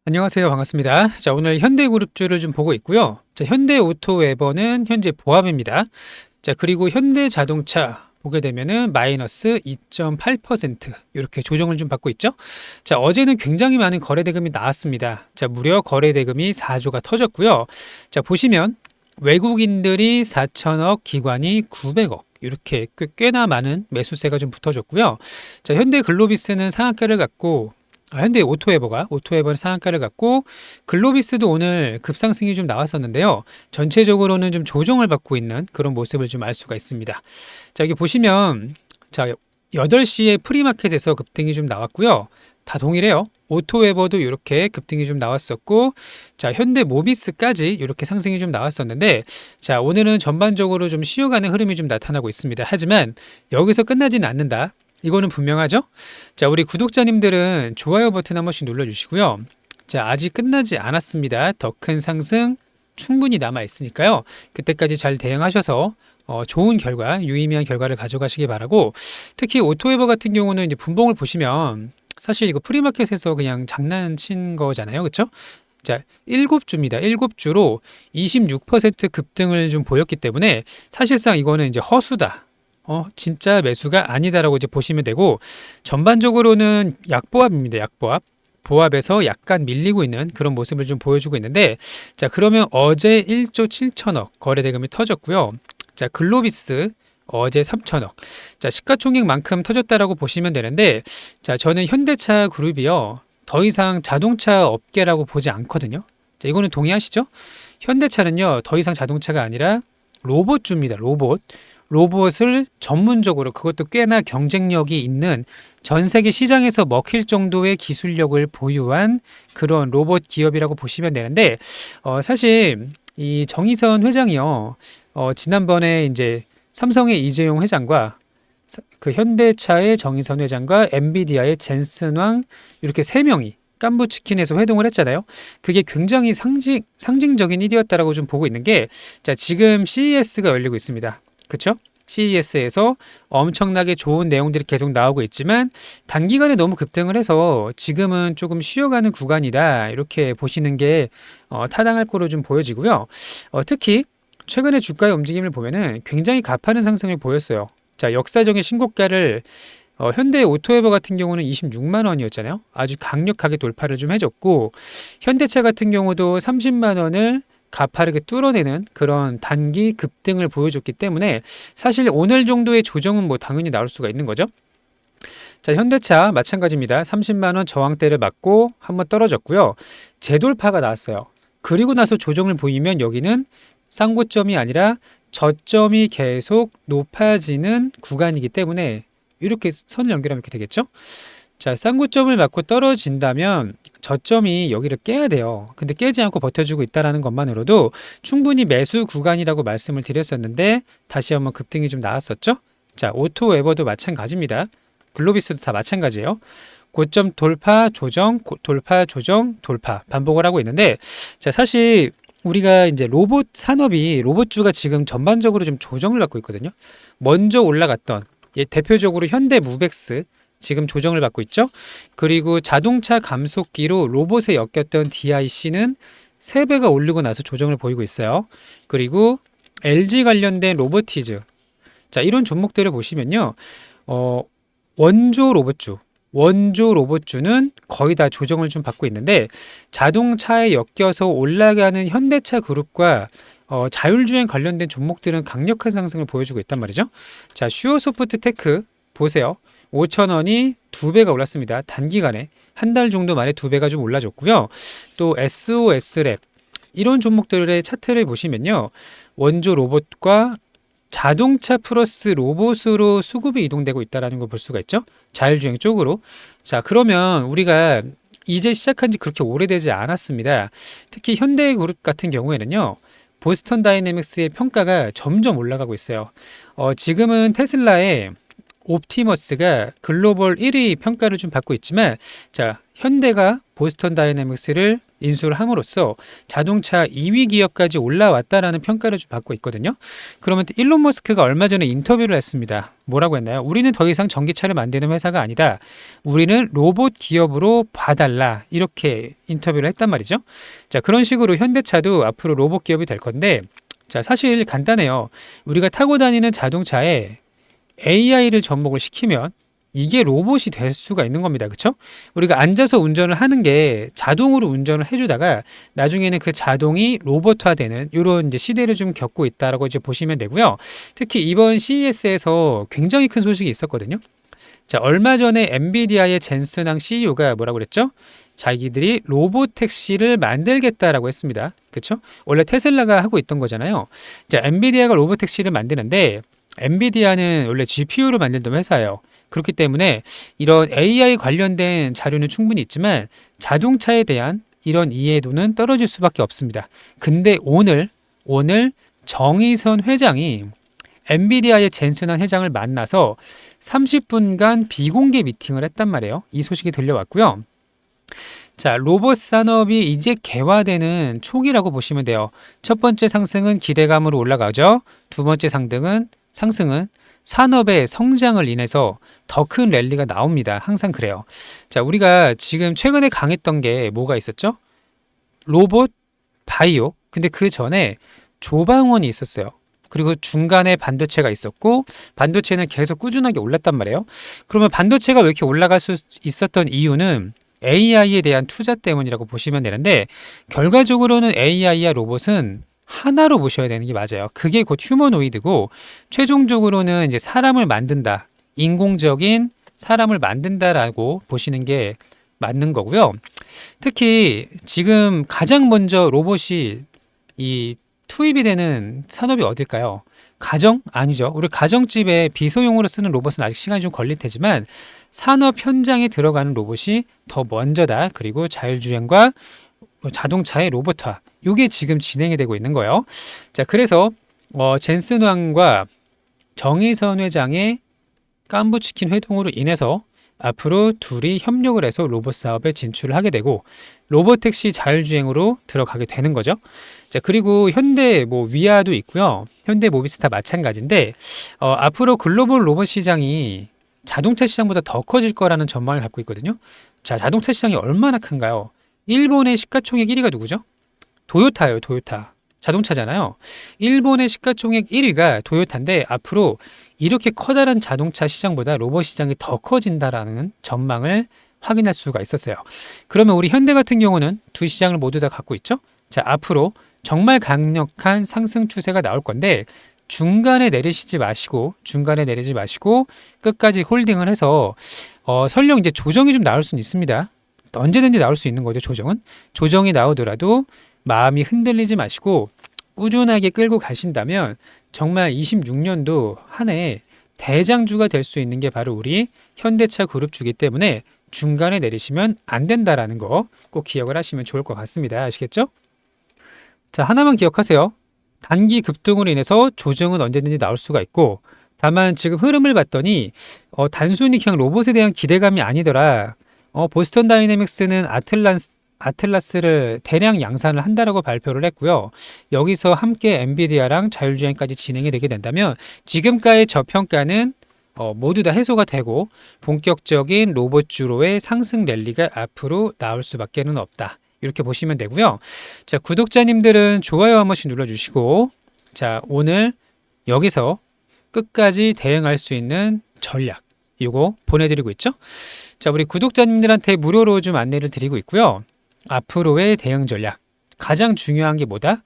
안녕하세요. 반갑습니다. 자, 오늘 현대그룹주를 좀 보고 있고요. 자, 현대오토웨버는 현재 보합입니다. 자, 그리고 현대자동차 보게 되면은 마이너스 2.8% 이렇게 조정을 좀 받고 있죠. 자, 어제는 굉장히 많은 거래대금이 나왔습니다. 자, 무려 거래대금이 4조가 터졌고요. 자, 보시면 외국인들이 4천억, 기관이 900억. 이렇게 꽤나 많은 매수세가 좀 붙어졌고요. 자, 현대글로비스는 상한가를 갖고 현대 오토에버는 상한가를 갖고 글로비스도 오늘 급상승이 좀 나왔었는데요. 전체적으로는 좀 조정을 받고 있는 그런 모습을 좀 알 수가 있습니다. 자, 여기 보시면 자, 8시에 프리마켓에서 급등이 좀 나왔고요. 다 동일해요. 오토웨버도 이렇게 급등이 좀 나왔었고, 자, 현대 모비스까지 이렇게 상승이 좀 나왔었는데, 자, 오늘은 전반적으로 좀 쉬어가는 흐름이 좀 나타나고 있습니다. 하지만 여기서 끝나지는 않는다. 이거는 분명하죠? 자, 우리 구독자님들은 좋아요 버튼 한 번씩 눌러주시고요. 자, 아직 끝나지 않았습니다. 더 큰 상승 충분히 남아 있으니까요. 그때까지 잘 대응하셔서 좋은 결과, 유의미한 결과를 가져가시기 바라고, 특히 오토웨버 같은 경우는 이제 분봉을 보시면 사실 이거 프리마켓에서 그냥 장난친 거잖아요. 그렇죠? 자, 7주입니다. 7주로 26% 급등을 좀 보였기 때문에 사실상 이거는 이제 허수다. 진짜 매수가 아니다라고 이제 보시면 되고, 전반적으로는 약보합입니다. 약보합. 보합에서 약간 밀리고 있는 그런 모습을 좀 보여주고 있는데, 자, 그러면 어제 1조 7천억 거래대금이 터졌고요. 자, 글로비스 어제 3천억. 자, 시가총액만큼 터졌다라고 보시면 되는데, 자, 저는 현대차 그룹이요. 더 이상 자동차 업계라고 보지 않거든요. 자, 이거는 동의하시죠? 현대차는요, 더 이상 자동차가 아니라 로봇주입니다. 로봇을 전문적으로, 그것도 꽤나 경쟁력이 있는, 전 세계 시장에서 먹힐 정도의 기술력을 보유한 그런 로봇 기업이라고 보시면 되는데, 사실 이 정의선 회장이요, 지난번에 이제 삼성의 이재용 회장과 그 현대차의 정의선 회장과 엔비디아의 젠슨 왕, 이렇게 세 명이 깐부치킨에서 회동을 했잖아요. 그게 굉장히 상징적인 일이었다라고 좀 보고 있는 게, 자, 지금 CES가 열리고 있습니다. 그쵸? CES에서 엄청나게 좋은 내용들이 계속 나오고 있지만 단기간에 너무 급등을 해서 지금은 조금 쉬어가는 구간이다, 이렇게 보시는 게 타당할 거로 좀 보여지고요. 특히 최근에 주가의 움직임을 보면은 굉장히 가파른 상승을 보였어요. 자, 역사적인 신고가를 현대 오토웨버 같은 경우는 26만 원이었잖아요. 아주 강력하게 돌파를 좀 해줬고, 현대차 같은 경우도 30만 원을 가파르게 뚫어내는 그런 단기 급등을 보여줬기 때문에 사실 오늘 정도의 조정은 뭐 당연히 나올 수가 있는 거죠. 자, 현대차 마찬가지입니다. 30만 원 저항대를 맞고 한번 떨어졌고요. 재돌파가 나왔어요. 그리고 나서 조정을 보이면 여기는 쌍고점이 아니라 저점이 계속 높아지는 구간이기 때문에 이렇게 선을 연결하면 이렇게 되겠죠. 자, 쌍고점을 맞고 떨어진다면 저점이 여기를 깨야 돼요. 근데 깨지 않고 버텨주고 있다는 것만으로도 충분히 매수 구간이라고 말씀을 드렸었는데 다시 한번 급등이 좀 나왔었죠. 자, 오토웨버도 마찬가지입니다. 글로비스도 다 마찬가지예요. 고점 돌파, 조정, 돌파, 조정, 돌파 반복을 하고 있는데, 자, 사실 우리가 이제 로봇 산업이, 로봇주가 지금 전반적으로 좀 조정을 받고 있거든요. 먼저 올라갔던 대표적으로 현대 무벡스 지금 조정을 받고 있죠. 그리고 자동차 감속기로 로봇에 엮였던 DIC는 3배가 오르고 나서 조정을 보이고 있어요. 그리고 LG 관련된 로보티즈, 자, 이런 종목들을 보시면요, 원조 로봇주는 거의 다 조정을 좀 받고 있는데, 자동차에 엮여서 올라가는 현대차 그룹과 자율주행 관련된 종목들은 강력한 상승을 보여주고 있단 말이죠. 자, 슈어소프트 테크 보세요. 5,000원이 2배가 올랐습니다. 단기간에 한 달 정도 만에 2배가 좀 올라졌고요. 또 SOS랩, 이런 종목들의 차트를 보시면요, 원조 로봇과 자동차 플러스 로봇으로 수급이 이동되고 있다는 걸 볼 수가 있죠. 자율주행 쪽으로. 자, 그러면 우리가 이제 시작한 지 그렇게 오래되지 않았습니다. 특히 현대그룹 같은 경우에는요, 보스턴 다이내믹스의 평가가 점점 올라가고 있어요. 지금은 테슬라의 옵티머스가 글로벌 1위 평가를 좀 받고 있지만, 자, 현대가 보스턴 다이내믹스를 인수를 함으로써 자동차 2위 기업까지 올라왔다라는 평가를 좀 받고 있거든요. 그러면 일론 머스크가 얼마 전에 인터뷰를 했습니다. 뭐라고 했나요? 우리는 더 이상 전기차를 만드는 회사가 아니다. 우리는 로봇 기업으로 봐달라. 이렇게 인터뷰를 했단 말이죠. 자, 그런 식으로 현대차도 앞으로 로봇 기업이 될 건데, 자, 사실 간단해요. 우리가 타고 다니는 자동차에 AI를 접목을 시키면 이게 로봇이 될 수가 있는 겁니다. 그렇죠? 우리가 앉아서 운전을 하는 게 자동으로 운전을 해주다가 나중에는 그 자동이 로봇화되는 이런 이제 시대를 좀 겪고 있다라고 이제 보시면 되고요. 특히 이번 CES에서 굉장히 큰 소식이 있었거든요. 자, 얼마 전에 엔비디아의 젠슨 CEO가 뭐라고 그랬죠? 자기들이 로봇 택시를 만들겠다라고 했습니다. 그렇죠? 원래 테슬라가 하고 있던 거잖아요. 자, 엔비디아가 로봇 택시를 만드는데 엔비디아는 원래 GPU를 만들던 회사예요. 그렇기 때문에 이런 AI 관련된 자료는 충분히 있지만 자동차에 대한 이런 이해도는 떨어질 수밖에 없습니다. 근데 오늘 정의선 회장이 엔비디아의 젠슨한 회장을 만나서 30분간 비공개 미팅을 했단 말이에요. 이 소식이 들려왔고요. 자, 로봇 산업이 이제 개화되는 초기라고 보시면 돼요. 첫 번째 상승은 기대감으로 올라가죠. 두 번째 상승은 산업의 성장을 인해서 더 큰 랠리가 나옵니다. 항상 그래요. 자, 우리가 지금 최근에 강했던 게 뭐가 있었죠? 로봇, 바이오. 근데 그 전에 조방원이 있었어요. 그리고 중간에 반도체가 있었고 반도체는 계속 꾸준하게 올랐단 말이에요. 그러면 반도체가 왜 이렇게 올라갈 수 있었던 이유는 AI에 대한 투자 때문이라고 보시면 되는데 결과적으로는 AI와 로봇은 하나로 보셔야 되는 게 맞아요. 그게 곧 휴머노이드고 최종적으로는 이제 사람을 만든다. 인공적인 사람을 만든다라고 보시는 게 맞는 거고요. 특히 지금 가장 먼저 로봇이 이 투입이 되는 산업이 어딜까요? 가정? 아니죠. 우리 가정집에 비소용으로 쓰는 로봇은 아직 시간이 좀 걸릴 테지만 산업 현장에 들어가는 로봇이 더 먼저다. 그리고 자율주행과 자동차의 로봇화. 이게 지금 진행이 되고 있는 거예요. 자, 그래서 젠슨 왕과 정의선 회장의 깐부치킨 회동으로 인해서 앞으로 둘이 협력을 해서 로봇 사업에 진출을 하게 되고 로봇 택시 자율주행으로 들어가게 되는 거죠. 자, 그리고 현대 위아도 있고요. 현대 모비스타 마찬가지인데 앞으로 글로벌 로봇 시장이 자동차 시장보다 더 커질 거라는 전망을 갖고 있거든요. 자, 자동차 시장이 얼마나 큰가요? 일본의 시가총액 1위가 누구죠? 도요타예요. 도요타. 자동차잖아요. 일본의 시가총액 1위가 도요타인데 앞으로 이렇게 커다란 자동차 시장보다 로봇 시장이 더 커진다라는 전망을 확인할 수가 있었어요. 그러면 우리 현대 같은 경우는 두 시장을 모두 다 갖고 있죠. 자, 앞으로 정말 강력한 상승 추세가 나올 건데 중간에 내리지 마시고 끝까지 홀딩을 해서 설령 이제 조정이 좀 나올 수는 있습니다. 언제든지 나올 수 있는 거죠. 조정이 나오더라도 마음이 흔들리지 마시고 꾸준하게 끌고 가신다면 정말 26년도 한 해 대장주가 될 수 있는 게 바로 우리 현대차 그룹주기 때문에 중간에 내리시면 안 된다라는 거 꼭 기억을 하시면 좋을 것 같습니다. 아시겠죠? 자, 하나만 기억하세요. 단기 급등으로 인해서 조정은 언제든지 나올 수가 있고 다만 지금 흐름을 봤더니 단순히 그냥 로봇에 대한 기대감이 아니더라. 보스턴 다이내믹스는 아틀라스를 대량 양산을 한다라고 발표를 했고요. 여기서 함께 엔비디아랑 자율주행까지 진행이 되게 된다면 지금까지의 저평가는 모두 다 해소가 되고 본격적인 로봇주로의 상승 랠리가 앞으로 나올 수밖에는 없다. 이렇게 보시면 되고요. 자, 구독자님들은 좋아요 한 번씩 눌러주시고 자, 오늘 여기서 끝까지 대응할 수 있는 전략 이거 보내드리고 있죠. 자, 우리 구독자님들한테 무료로 좀 안내를 드리고 있고요. 앞으로의 대응 전략 가장 중요한 게 뭐다?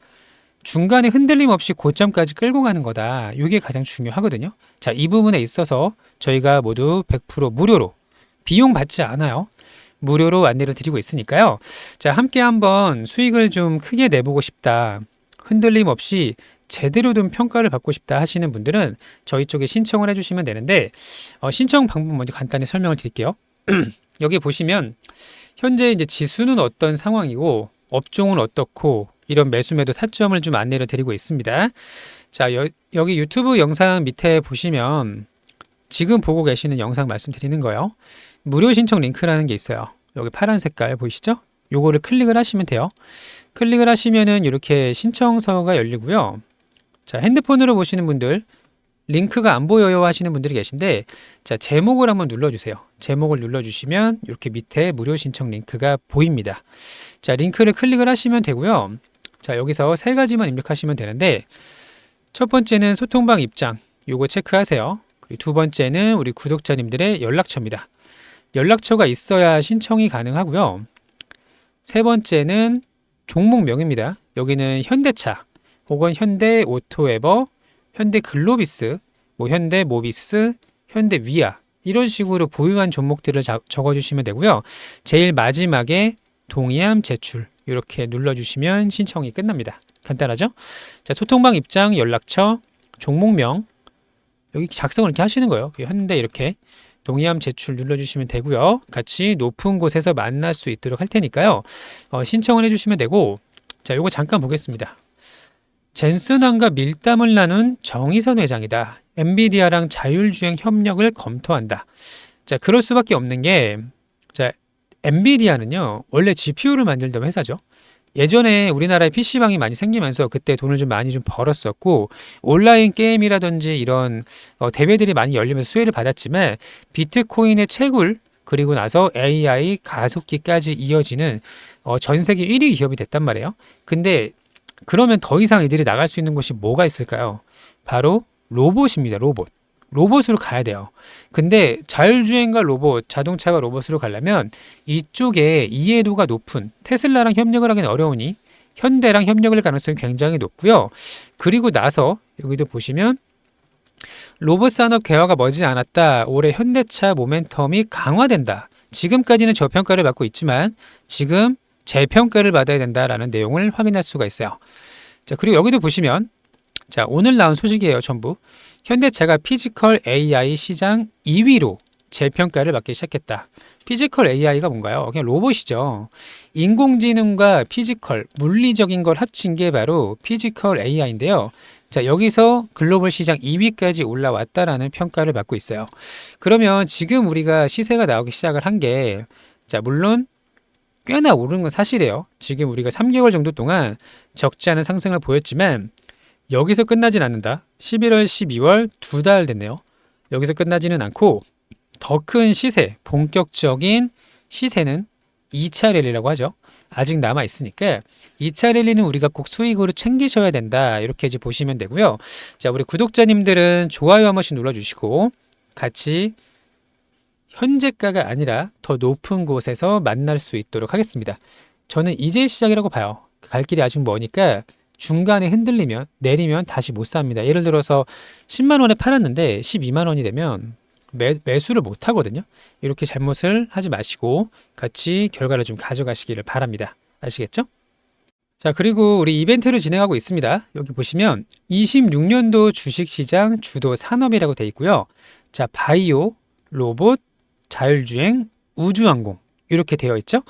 중간에 흔들림 없이 고점까지 끌고 가는 거다. 이게 가장 중요하거든요. 자, 이 부분에 있어서 저희가 모두 100% 무료로 비용 받지 않아요. 무료로 안내를 드리고 있으니까요. 자, 함께 한번 수익을 좀 크게 내보고 싶다. 흔들림 없이 제대로 된 평가를 받고 싶다 하시는 분들은 저희 쪽에 신청을 해주시면 되는데 신청 방법 먼저 간단히 설명을 드릴게요. 여기 보시면 현재 이제 지수는 어떤 상황이고 업종은 어떻고 이런 매수 매도 타점을 좀 안내를 드리고 있습니다. 자, 여기 유튜브 영상 밑에 보시면 지금 보고 계시는 영상 말씀드리는 거예요. 무료 신청 링크라는 게 있어요. 여기 파란 색깔 보이시죠? 요거를 클릭을 하시면 돼요. 클릭을 하시면은 이렇게 신청서가 열리고요. 자, 핸드폰으로 보시는 분들 링크가 안 보여요 하시는 분들이 계신데, 자, 제목을 한번 눌러주세요. 제목을 눌러주시면 이렇게 밑에 무료 신청 링크가 보입니다. 자, 링크를 클릭을 하시면 되고요. 자, 여기서 세 가지만 입력하시면 되는데, 첫 번째는 소통방 입장, 요거 체크하세요. 그리고 두 번째는 우리 구독자님들의 연락처입니다. 연락처가 있어야 신청이 가능하고요. 세 번째는 종목명입니다. 여기는 현대차 혹은 현대 오토에버, 현대 글로비스, 뭐 현대 모비스, 현대 위아 이런 식으로 보유한 종목들을 적어주시면 되고요. 제일 마지막에 동의함 제출 이렇게 눌러주시면 신청이 끝납니다. 간단하죠? 자, 소통방 입장, 연락처, 종목명 여기 작성을 이렇게 하시는 거예요. 현대 이렇게 동의함 제출 눌러주시면 되고요. 같이 높은 곳에서 만날 수 있도록 할 테니까요. 신청을 해주시면 되고, 자, 요거 잠깐 보겠습니다. 젠슨왕과 밀담을 나눈 정의선 회장이다. 엔비디아랑 자율주행 협력을 검토한다. 자, 그럴 수밖에 없는 게, 자, 엔비디아는요, 원래 GPU를 만들던 회사죠. 예전에 우리나라에 PC방이 많이 생기면서 그때 돈을 좀 많이 벌었었고, 온라인 게임이라든지 이런 대회들이 많이 열리면서 수혜를 받았지만, 비트코인의 채굴, 그리고 나서 AI 가속기까지 이어지는 전 세계 1위 기업이 됐단 말이에요. 근데 그러면 더 이상 이들이 나갈 수 있는 곳이 뭐가 있을까요? 바로 로봇입니다. 로봇. 로봇으로 가야 돼요. 근데 자율주행과 로봇, 자동차와 로봇으로 가려면 이쪽에 이해도가 높은 테슬라랑 협력을 하기는 어려우니 현대랑 협력을 할 가능성이 굉장히 높고요. 그리고 나서 여기도 보시면 로봇 산업 개화가 머지 않았다. 올해 현대차 모멘텀이 강화된다. 지금까지는 저평가를 받고 있지만 지금 재평가를 받아야 된다라는 내용을 확인할 수가 있어요. 자, 그리고 여기도 보시면 자, 오늘 나온 소식이에요. 전부. 현대차가 피지컬 AI 시장 2위로 재평가를 받기 시작했다. 피지컬 AI가 뭔가요? 그냥 로봇이죠. 인공지능과 피지컬, 물리적인 걸 합친 게 바로 피지컬 AI인데요. 자, 여기서 글로벌 시장 2위까지 올라왔다라는 평가를 받고 있어요. 그러면 지금 우리가 시세가 나오기 시작을 한 게, 자, 물론 꽤나 오른 건 사실이에요. 지금 우리가 3개월 정도 동안 적지 않은 상승을 보였지만 여기서 끝나진 않는다. 11월, 12월 2달 됐네요. 여기서 끝나지는 않고 더 큰 시세, 본격적인 시세는 2차 랠리라고 하죠. 아직 남아 있으니까 2차 랠리는 우리가 꼭 수익으로 챙기셔야 된다. 이렇게 이제 보시면 되고요. 자, 우리 구독자님들은 좋아요 한 번씩 눌러주시고 같이 현재가가 아니라 더 높은 곳에서 만날 수 있도록 하겠습니다. 저는 이제 시작이라고 봐요. 갈 길이 아직 머니까 중간에 흔들리면 내리면 다시 못 삽니다. 예를 들어서 10만 원에 팔았는데 12만 원이 되면 매수를 못 하거든요. 이렇게 잘못을 하지 마시고 같이 결과를 좀 가져가시기를 바랍니다. 아시겠죠? 자, 그리고 우리 이벤트를 진행하고 있습니다. 여기 보시면 26년도 주식시장 주도 산업이라고 되어 있고요. 자, 바이오, 로봇, 자율주행, 우주항공 이렇게 되어 있죠.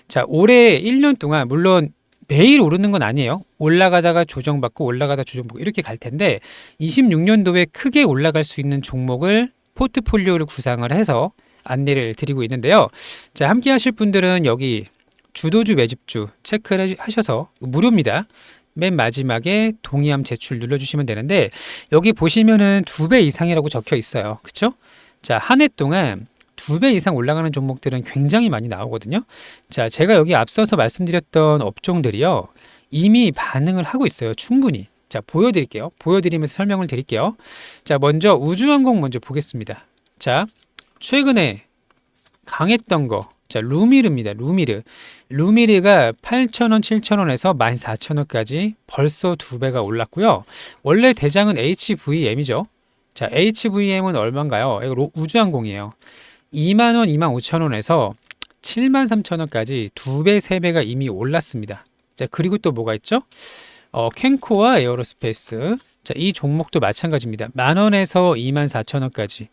자, 올해 1년 동안 물론 매일 오르는 건 아니에요. 올라가다가 조정받고 올라가다 조정받고 이렇게 갈 텐데 26년도에 크게 올라갈 수 있는 종목을 포트폴리오를 구상을 해서 안내를 드리고 있는데요. 자, 함께 하실 분들은 여기 주도주 매집주 체크를 하셔서 무료입니다. 맨 마지막에 동의함 제출 눌러주시면 되는데 여기 보시면은 2배 이상이라고 적혀 있어요. 그쵸? 자, 한 해 동안 2배 이상 올라가는 종목들은 굉장히 많이 나오거든요. 자, 제가 여기 앞서서 말씀드렸던 업종들이요. 이미 반응을 하고 있어요. 충분히. 자, 보여드릴게요. 보여드리면서 설명을 드릴게요. 자, 먼저 우주항공 먼저 보겠습니다. 자, 최근에 강했던 거. 자, 루미르입니다. 루미르. 루미르가 8,000원, 7,000원에서 14,000원까지 벌써 2배가 올랐고요. 원래 대장은 HVM이죠. 자, HVM은 얼마인가요? 이거 우주항공이에요. 2만원, 25,000원에서 73,000원까지 2배, 3배가 이미 올랐습니다. 자, 그리고 또 뭐가 있죠? 캔코와 에어로스페이스. 자, 이 종목도 마찬가지입니다. 만원에서 24,000원까지.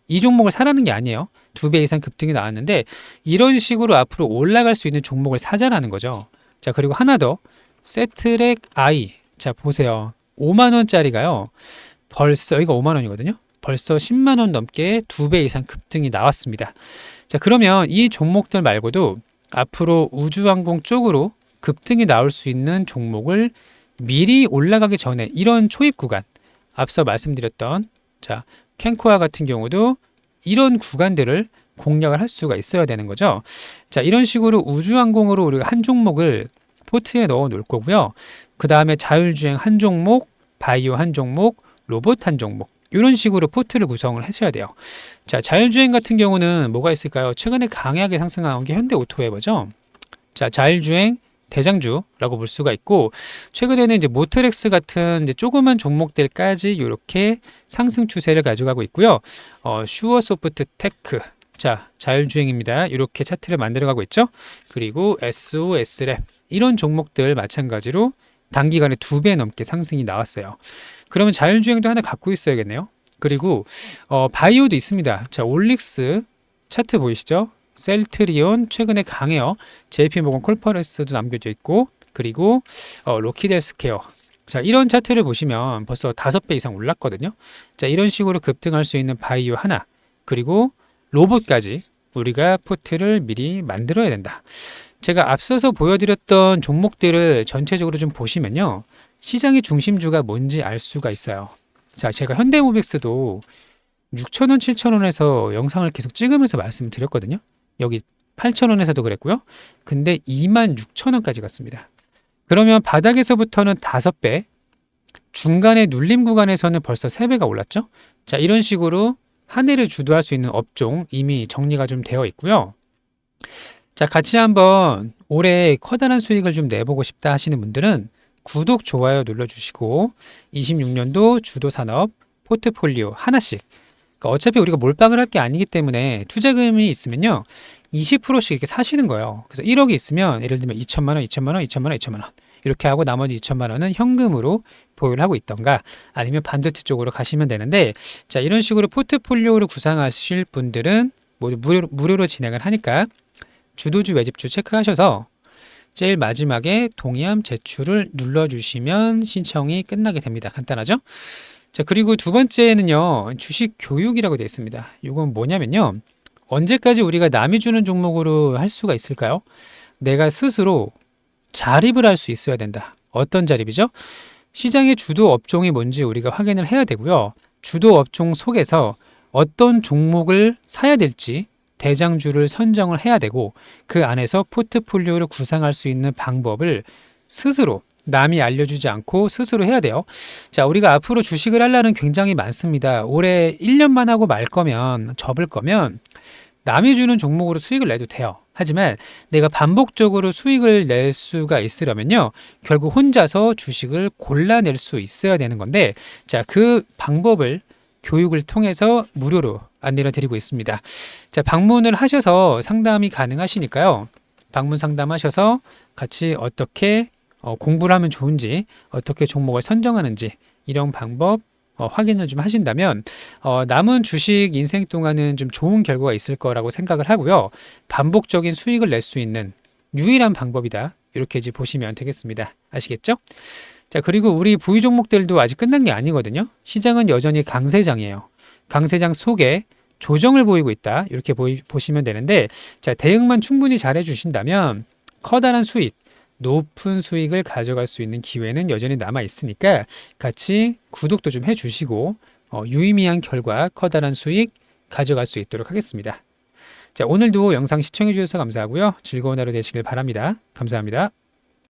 이 종목을 사라는 게 아니에요. 2배 이상 급등이 나왔는데 이런 식으로 앞으로 올라갈 수 있는 종목을 사자라는 거죠. 자, 그리고 하나 더. 세트렉 I. 자, 보세요. 5만원짜리가요. 벌써 이거 5만원이거든요. 벌써 10만 원 넘게 2배 이상 급등이 나왔습니다. 자, 그러면 이 종목들 말고도 앞으로 우주항공 쪽으로 급등이 나올 수 있는 종목을 미리 올라가기 전에 이런 초입 구간, 앞서 말씀드렸던 캔코아 같은 경우도 이런 구간들을 공략을 할 수가 있어야 되는 거죠. 이런 식으로 우주항공으로 우리가 한 종목을 포트에 넣어 놓을 거고요. 그 다음에 자율주행 한 종목, 바이오 한 종목, 로봇 한 종목, 이런 식으로 포트를 구성을 하셔야 돼요. 자율주행 같은 경우는 뭐가 있을까요? 최근에 강하게 상승한 게 현대오토웨버죠. 자율주행 대장주라고 볼 수가 있고, 최근에는 이제 모터렉스 같은 이제 조그만 종목들까지 이렇게 상승 추세를 가져가고 있고요. 슈어소프트 테크, 자율주행입니다. 이렇게 차트를 만들어가고 있죠. 그리고 SOS랩, 이런 종목들 마찬가지로 단기간에 2배 넘게 상승이 나왔어요. 그러면 자율주행도 하나 갖고 있어야겠네요. 그리고 바이오도 있습니다. 올릭스 차트 보이시죠? 셀트리온 최근에 강해요. JP모건 콜퍼레스도 남겨져 있고, 그리고 로키드 헬스케어. 이런 차트를 보시면 벌써 5배 이상 올랐거든요. 이런 식으로 급등할 수 있는 바이오 하나, 그리고 로봇까지 우리가 포트를 미리 만들어야 된다. 제가 앞서서 보여드렸던 종목들을 전체적으로 좀 보시면요, 시장의 중심주가 뭔지 알 수가 있어요. 제가 현대모빅스도 6,000원, 7,000원에서 영상을 계속 찍으면서 말씀을 드렸거든요. 여기 8,000원에서도 그랬고요. 근데 26,000원까지 갔습니다. 그러면 바닥에서부터는 5배, 중간에 눌림 구간에서는 벌써 3배가 올랐죠. 이런 식으로 한 해를 주도할 수 있는 업종 이미 정리가 좀 되어 있고요. 같이 한번 올해 커다란 수익을 좀 내보고 싶다 하시는 분들은 구독, 좋아요 눌러주시고 26년도 주도 산업 포트폴리오 하나씩, 그러니까 어차피 우리가 몰빵을 할 게 아니기 때문에 투자금이 있으면요 20%씩 이렇게 사시는 거예요. 그래서 1억이 있으면 예를 들면 2천만 원, 2천만 원, 2천만 원, 2천만 원 이렇게 하고 나머지 2천만 원은 현금으로 보유를 하고 있던가, 아니면 반도체 쪽으로 가시면 되는데, 이런 식으로 포트폴리오를 구상하실 분들은 모두 무료로 진행을 하니까 주도주, 매집주 체크하셔서 제일 마지막에 동의함 제출을 눌러주시면 신청이 끝나게 됩니다. 간단하죠? 그리고 두 번째는요, 주식 교육이라고 되어 있습니다. 이건 뭐냐면요, 언제까지 우리가 남이 주는 종목으로 할 수가 있을까요? 내가 스스로 자립을 할 수 있어야 된다. 어떤 자립이죠? 시장의 주도 업종이 뭔지 우리가 확인을 해야 되고요. 주도 업종 속에서 어떤 종목을 사야 될지 대장주를 선정을 해야 되고, 그 안에서 포트폴리오를 구상할 수 있는 방법을 스스로, 남이 알려주지 않고 스스로 해야 돼요. 우리가 앞으로 주식을 하려는 굉장히 많습니다. 올해 1년만 하고 말 거면, 접을 거면 남이 주는 종목으로 수익을 내도 돼요. 하지만 내가 반복적으로 수익을 낼 수가 있으려면요, 결국 혼자서 주식을 골라낼 수 있어야 되는 건데, 그 방법을 교육을 통해서 무료로 안내를 드리고 있습니다. 방문을 하셔서 상담이 가능하시니까요. 방문 상담하셔서 같이 어떻게 공부를 하면 좋은지, 어떻게 종목을 선정하는지 이런 방법 확인을 좀 하신다면 남은 주식 인생 동안은 좀 좋은 결과가 있을 거라고 생각을 하고요. 반복적인 수익을 낼 수 있는 유일한 방법이다. 이렇게 이제 보시면 되겠습니다. 아시겠죠? 그리고 우리 보유 종목들도 아직 끝난 게 아니거든요. 시장은 여전히 강세장이에요. 강세장 속에 조정을 보이고 있다. 이렇게 보시면 되는데, 대응만 충분히 잘 해주신다면 커다란 수익, 높은 수익을 가져갈 수 있는 기회는 여전히 남아 있으니까 같이 구독도 좀 해주시고 유의미한 결과, 커다란 수익 가져갈 수 있도록 하겠습니다. 오늘도 영상 시청해 주셔서 감사하고요. 즐거운 하루 되시길 바랍니다. 감사합니다.